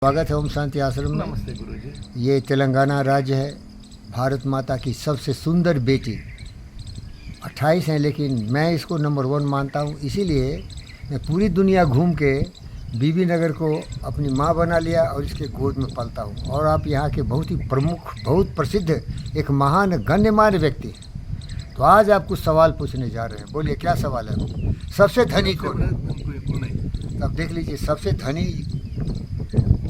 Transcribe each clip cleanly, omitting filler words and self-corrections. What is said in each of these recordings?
स्वागत है ओम शांति आश्रम में। नमस्ते गुरुजी। ये तेलंगाना राज्य है, भारत माता की सबसे सुंदर बेटी। 28 हैं लेकिन मैं इसको नंबर 1 मानता हूँ। इसीलिए मैं पूरी दुनिया घूम के बीबी नगर को अपनी माँ बना लिया और इसके गोद में पलता हूँ। और आप यहाँ के बहुत ही प्रमुख, बहुत प्रसिद्ध, एक महान गण्यमान्य व्यक्ति हैं। तो आज आप कुछ सवाल पूछने जा रहे हैं। बोलिए क्या सवाल है? सबसे धनी कौन है? अब देख लीजिए, सबसे धनी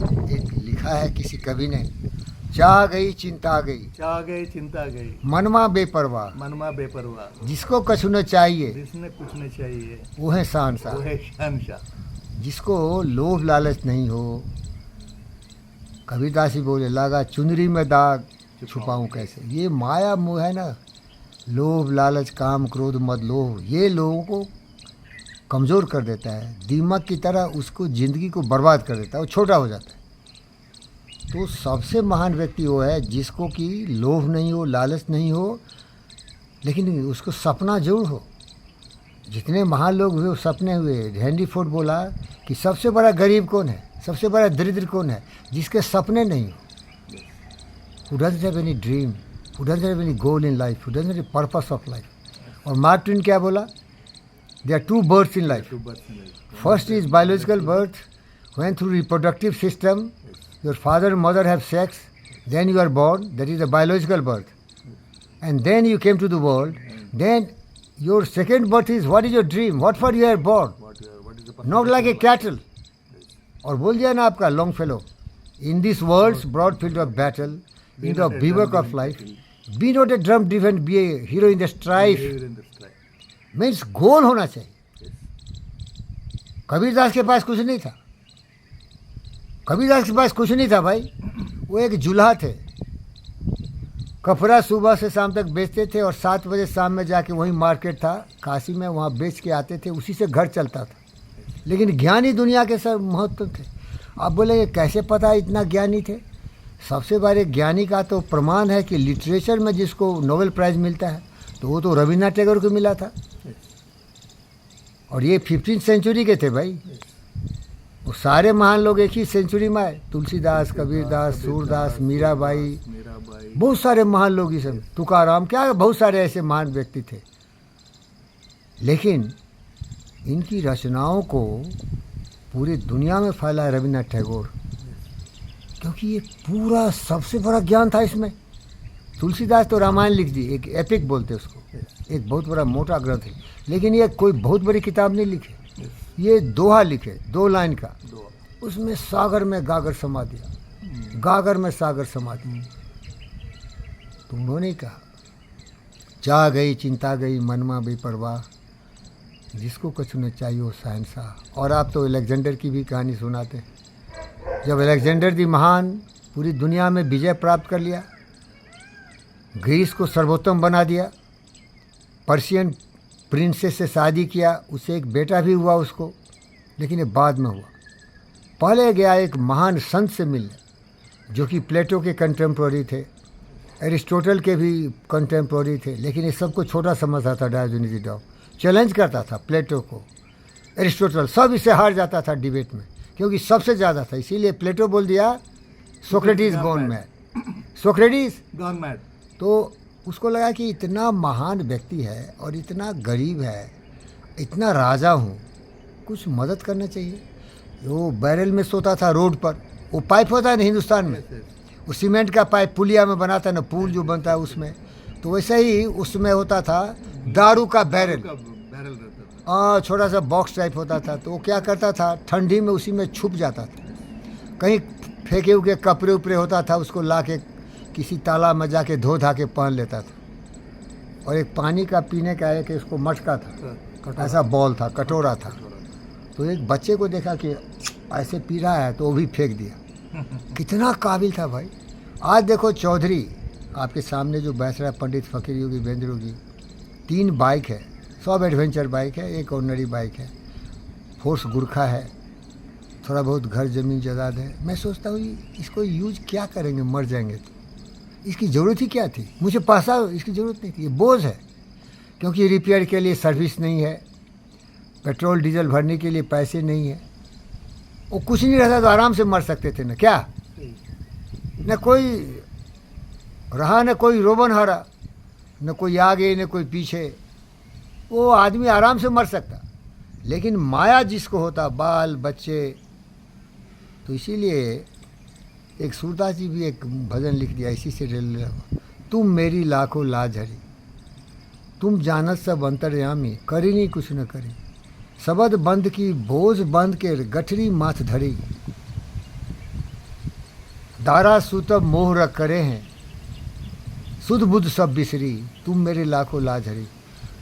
एक लिखा है किसी कवि ने, चाह गई चिंता गई, चाह गई चिंता गई, मनमा बेपरवाह, मनमा बेपरवाह, जिसको कछु न चाहिए जिसने कुछ न चाहिए वो है शहंशाह। वो है शहंशाह। जिसको लोभ लालच नहीं हो, कबीरदास ही बोले, लागा चुनरी में दाग छुपाऊं कैसे। ये माया मोह है ना, लोभ लालच काम क्रोध मद लोभ, ये लोगों को कमज़ोर कर देता है, दीमक की तरह उसको ज़िंदगी को बर्बाद कर देता है, वो छोटा हो जाता है। तो सबसे महान व्यक्ति वो है जिसको कि लोभ नहीं हो, लालच नहीं हो, लेकिन उसको सपना जरूर हो। जितने महान लोग हुए वो सपने हुए। हेनरी फोर्ड बोला कि सबसे बड़ा गरीब कौन है, सबसे बड़ा दरिद्र कौन है? जिसके सपने नहीं हो। Who doesn't have any dream, who doesn't have any goal in life, who doesn't have any purpose of life। और मार्क ट्वेन क्या बोला? There are two births in life. First is biological birth, when through reproductive system your father and mother have sex, then you are born, that is the biological birth. And then you came to the world, then your second birth is what is your dream, what for you are born, not like a cattle. और बोल दिया ना आपका Longfellow, in this world's broad field of battle, in the bivouac of life, be not a drum driven, be a hero in the strife. Means goal होना चाहिए। कबीरदास के पास कुछ नहीं था, कबीरदास के पास कुछ नहीं था भाई। वो एक जुल्हा थे, कपड़ा सुबह से शाम तक बेचते थे और 7 बजे शाम में जाके वहीं मार्केट था काशी में, वहाँ बेच के आते थे, उसी से घर चलता था। लेकिन ज्ञानी दुनिया के सब महत्व थे। आप बोले कैसे पता इतना ज्ञानी थे? सबसे बड़े ज्ञानी का तो प्रमाण है कि लिटरेचर में जिसको नोबेल प्राइज़ मिलता है तो वो तो रविन्द्रनाथ टैगोर को मिला था। और ये 15वीं सेंचुरी के थे भाई। वो सारे महान लोग एक ही सेंचुरी में आए, तुलसीदास, कबीरदास, सूरदास, मीराबाई, बहुत सारे महान लोग, ये सब तुकाराम, क्या बहुत सारे ऐसे महान व्यक्ति थे। लेकिन इनकी रचनाओं को पूरी दुनिया में फैला है रविन्द्रनाथ टैगोर, क्योंकि ये पूरा सबसे बड़ा ज्ञान था इसमें। तुलसीदास तो रामायण लिख दी, एक एपिक बोलते उसको, एक बहुत बड़ा मोटा ग्रंथ है, लेकिन ये कोई बहुत बड़ी किताब नहीं लिखे। ये दोहा लिखे, 2 लाइन का, उसमें सागर में गागर समा दिया, गागर में सागर समा दिया। तो उन्होंने कहा, चाह गई चिंता गई, मनमा बेपरवाह, जिसको कुछ न चाहिए वो शहंशाह। और आप तो अलेक्जेंडर की भी कहानी सुनाते हैं। जब अलेक्जेंडर दी महान पूरी दुनिया में विजय प्राप्त कर लिया, ग्रीस को सर्वोत्तम बना दिया, पर्शियन प्रिंसेस से शादी किया, उससे एक बेटा भी हुआ उसको, लेकिन ये बाद में हुआ। पहले गया एक महान संत से मिलने, जो कि प्लेटो के कंटेम्प्रोरी थे, एरिस्टोटल के भी कंटेम्प्रोरी थे, लेकिन ये सबको छोटा समझता था। डायोजनीज डाउ चैलेंज करता था प्लेटो को, एरिस्टोटल सब इससे हार जाता था डिबेट में, क्योंकि सबसे ज़्यादा था। इसीलिए प्लेटो बोल दिया Socrates gone mad, Socrates gone mad. तो उसको लगा कि इतना महान व्यक्ति है और इतना गरीब है, इतना राजा हूँ, कुछ मदद करना चाहिए। वो बैरल में सोता था रोड पर, वो पाइप होता है ना हिंदुस्तान में, वो सीमेंट का पाइप पुलिया में बनाता है ना, पुल जो बनता है उसमें, तो वैसे ही उसमें होता था दारू का बैरल, छोटा सा बॉक्स टाइप होता था। तो वो क्या करता था, ठंडी में उसी में छुप जाता था। कहीं फेंके हुए कपड़े उपरे होता था, उसको ला के किसी तालाब में जाके धो धा के पहन लेता था। और एक पानी का पीने का एक उसको मटका था, ऐसा बॉल था, कटोरा था। तो एक बच्चे को देखा कि ऐसे पी रहा है तो वो भी फेंक दिया। कितना काबिल था भाई। आज देखो चौधरी आपके सामने जो बैठ रहा है, पंडित फकीर योगी बेंद्र योगी, 3 बाइक है, सब एडवेंचर बाइक है, एक ऑर्डनरी बाइक है, फोर्स गुरखा है, थोड़ा बहुत घर ज़मीन जायदाद है। मैं सोचता हूँ इसको यूज क्या करेंगे, मर जाएंगे तो इसकी ज़रूरत ही क्या थी? मुझे पैसा इसकी ज़रूरत नहीं थी, ये बोझ है, क्योंकि रिपेयर के लिए सर्विस नहीं है, पेट्रोल डीजल भरने के लिए पैसे नहीं है। वो कुछ नहीं रहता तो आराम से मर सकते थे न क्या। सही। न कोई रहा, न कोई रोबन हरा, न कोई आगे न कोई पीछे, वो आदमी आराम से मर सकता। लेकिन माया जिसको होता, बाल बच्चे, तो इसीलिए एक सूरदास जी भी एक भजन लिख दिया इसी से रिलेटेड, तुम मेरी लाखों लाज हरी, तुम जानत सब अंतर्यामी, करी नहीं कुछ न करी, सबद बंद की बोझ बंद के गठरी माथ धरी, दारा सुतब मोह रख करे हैं, सुध बुध सब बिसरी, तुम मेरे लाखों लाज हरी।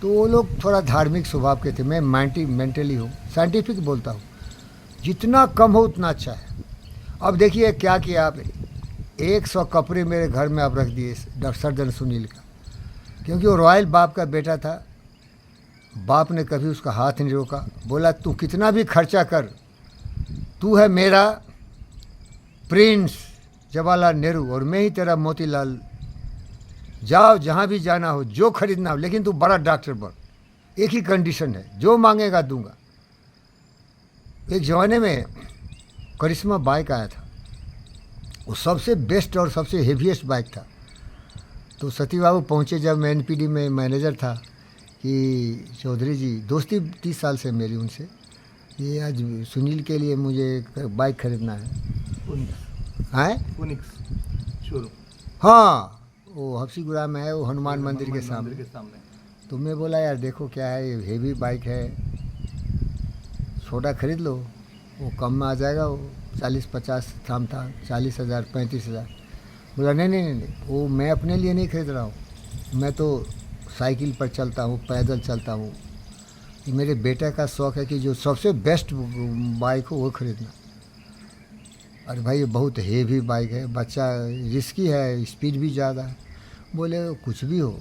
तो वो लोग थोड़ा धार्मिक स्वभाव के थे, मैं मेंटली हूँ, साइंटिफिक बोलता हूँ, जितना कम हो उतना अच्छा है। अब देखिए क्या किया आपने, 100 कपड़े मेरे घर में आप रख दिए डॉक्टर सर्जन सुनील का, क्योंकि वो रॉयल बाप का बेटा था। बाप ने कभी उसका हाथ नहीं रोका, बोला तू कितना भी खर्चा कर, तू है मेरा प्रिंस जवाहरलाल नेहरू और मैं ही तेरा मोतीलाल, जाओ जहाँ भी जाना हो, जो खरीदना हो, लेकिन तू बड़ा डॉक्टर बन, एक ही कंडीशन है, जो मांगेगा दूंगा। एक ज़माने में करिश्मा बाइक आया था, वो सबसे बेस्ट और सबसे हेवीएस्ट बाइक था। तो सती बाबू पहुँचे, जब मैं एनपीडी में मैनेजर था, कि चौधरी जी, दोस्ती 30 साल से मेरी उनसे, ये आज सुनील के लिए मुझे एक बाइक खरीदना है। फोनिक्स शोरूम, हाँ, वो हफ्सीगुड़ा में है, वो हनुमान मंदिर के सामने। के सामने। तो मैं बोला यार देखो क्या है, ये हेवी बाइक है, छोटा खरीद लो, वो कम में आ जाएगा, वो 40-50 दाम था, 40,000 35,000। बोला नहीं नहीं नहीं, वो मैं अपने लिए नहीं खरीद रहा हूँ, मैं तो साइकिल पर चलता हूँ, पैदल चलता हूँ, ये मेरे बेटे का शौक़ है कि जो सबसे बेस्ट बाइक हो वो खरीदना। अरे भाई ये बहुत हेवी बाइक है, बच्चा रिस्की है, स्पीड भी ज़्यादा है। बोले कुछ भी हो,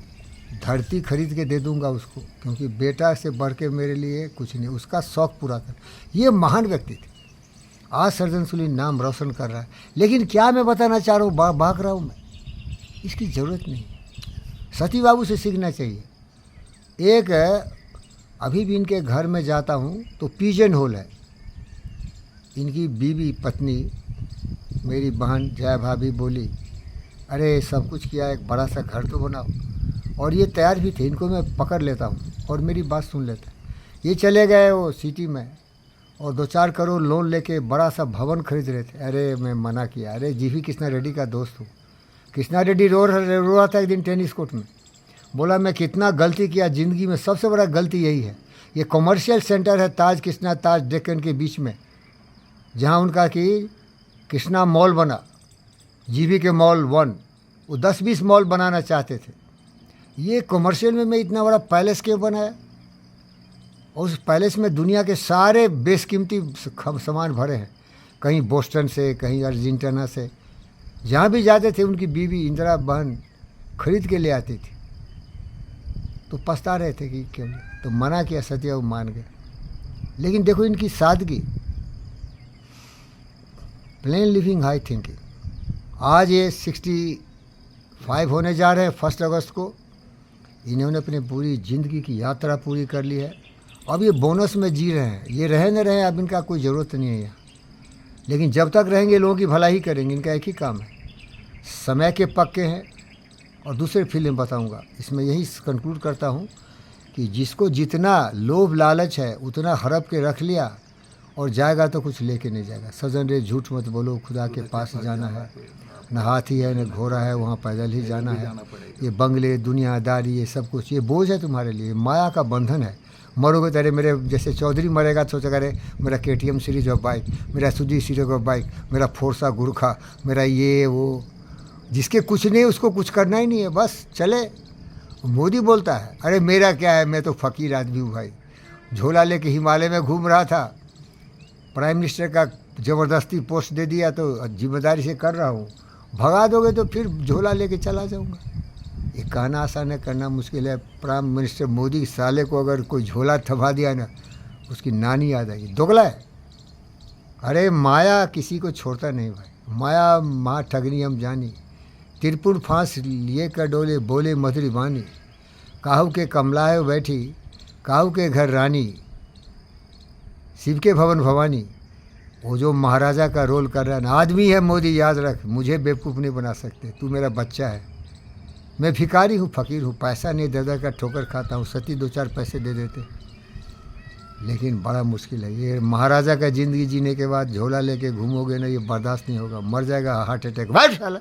धरती खरीद के दे दूंगा उसको, क्योंकि बेटा से बढ़ के मेरे लिए कुछ नहीं, उसका शौक़ पूरा कर। ये महान व्यक्ति थे, आज सर्जन सुनील नाम रोशन कर रहा है। लेकिन क्या मैं बताना चाह रहा हूँ, भाग रहा हूँ मैं, इसकी ज़रूरत नहीं। सती बाबू से सीखना चाहिए। एक अभी भी इनके घर में जाता हूँ तो पिजन होल है, इनकी बीवी पत्नी मेरी बहन जया भाभी बोली, अरे सब कुछ किया, एक बड़ा सा घर तो बनाओ। और ये तैयार भी थे, इनको मैं पकड़ लेता हूँ और मेरी बात सुन लेता। ये चले गए वो सिटी में और 2-4 करोड़ लोन लेके बड़ा सा भवन खरीद रहे थे। अरे मैं मना किया, अरे जीवी कृष्णा रेड्डी का दोस्त हूँ। कृष्णा रेड्डी रो रहा था एक दिन टेनिस कोर्ट में, बोला मैं कितना गलती किया ज़िंदगी में, सबसे बड़ा गलती यही है। ये कमर्शियल सेंटर है ताज कृष्णा ताज डेक्कन के बीच में, जहाँ उनका कि कृष्णा मॉल बना, जीवी के मॉल 1, वो 10-20 मॉल बनाना चाहते थे। ये कमर्शियल में मैं इतना बड़ा पैलेस क्यों बनाया, और उस पैलेस में दुनिया के सारे बेशकीमती सामान भरे हैं, कहीं बोस्टन से, कहीं अर्जेंटीना से, जहाँ भी जाते थे उनकी बीवी इंदिरा बहन खरीद के ले आती थी। तो पछता रहे थे कि क्यों, तो मना किया, सत्या वो मान गए। लेकिन देखो इनकी सादगी, प्लेन लिविंग हाई थिंकिंग। आज ये 65 होने जा रहे हैं 1 अगस्त को। इन्होंने अपनी पूरी ज़िंदगी की यात्रा पूरी कर ली है, अब ये बोनस में जी रहे हैं। ये रहे न रहे, अब इनका कोई ज़रूरत नहीं है यहाँ, लेकिन जब तक रहेंगे लोगों की भलाई ही करेंगे। इनका एक ही काम है, समय के पक्के हैं। और दूसरी फिल्म बताऊंगा, इसमें यही कंक्लूड करता हूँ कि जिसको जितना लोभ लालच है उतना हड़प के रख लिया, और जाएगा तो कुछ लेके नहीं जाएगा। सजन रे झूठ मत बोलो, खुदा के पास जाना है, न हाथी है न घोड़ा है, वहाँ पैदल ही जाना है। ये बंगले, दुनियादारी, ये सब कुछ, ये बोझ है तुम्हारे लिए, माया का बंधन है। मरोगे तो अरे मेरे जैसे चौधरी मरेगा तो सोचेगा अरे मेरा KTM सीरीज ऑफ बाइक, मेरा सुजुकी सीरीज ऑफ बाइक, मेरा फोर्सा गुरखा, मेरा ये वो। जिसके कुछ नहीं उसको कुछ करना ही नहीं है, बस चले। मोदी बोलता है अरे मेरा क्या है, मैं तो फ़कीर आदमी हूँ भाई, झोला लेके हिमालय में घूम रहा था, प्राइम मिनिस्टर का ज़बरदस्ती पोस्ट दे दिया तो जिम्मेदारी से कर रहा हूँ, भगा दोगे तो फिर झोला लेके चला जाऊँगा। ये कहना आसान है, करना मुश्किल है। प्राइम मिनिस्टर मोदी साले को अगर कोई झोला थमा दिया ना, उसकी नानी याद आएगी, दोगला है। अरे माया किसी को छोड़ता नहीं भाई, माया माँ ठगनी हम जानी, त्रिपुर फांस लिए कर डोले बोले मधुरी वाणी, काहू के कमलाए बैठी, काहू के घर रानी, शिव के भवन भवानी, वो जो महाराजा का रोल कर रहा है ना, आदमी है मोदी, याद रख, मुझे बेवकूफ़ नहीं बना सकते, तू मेरा बच्चा है। मैं भिखारी हूँ, फ़कीर हूँ, पैसा नहीं, दे का ठोकर खाता हूँ, सती 2-4 पैसे दे देते। लेकिन बड़ा मुश्किल है ये, महाराजा का ज़िंदगी जीने के बाद झोला लेके घूमोगे ना, ये बर्दाश्त नहीं होगा, मर जाएगा हार्ट अटैक। भाग साला।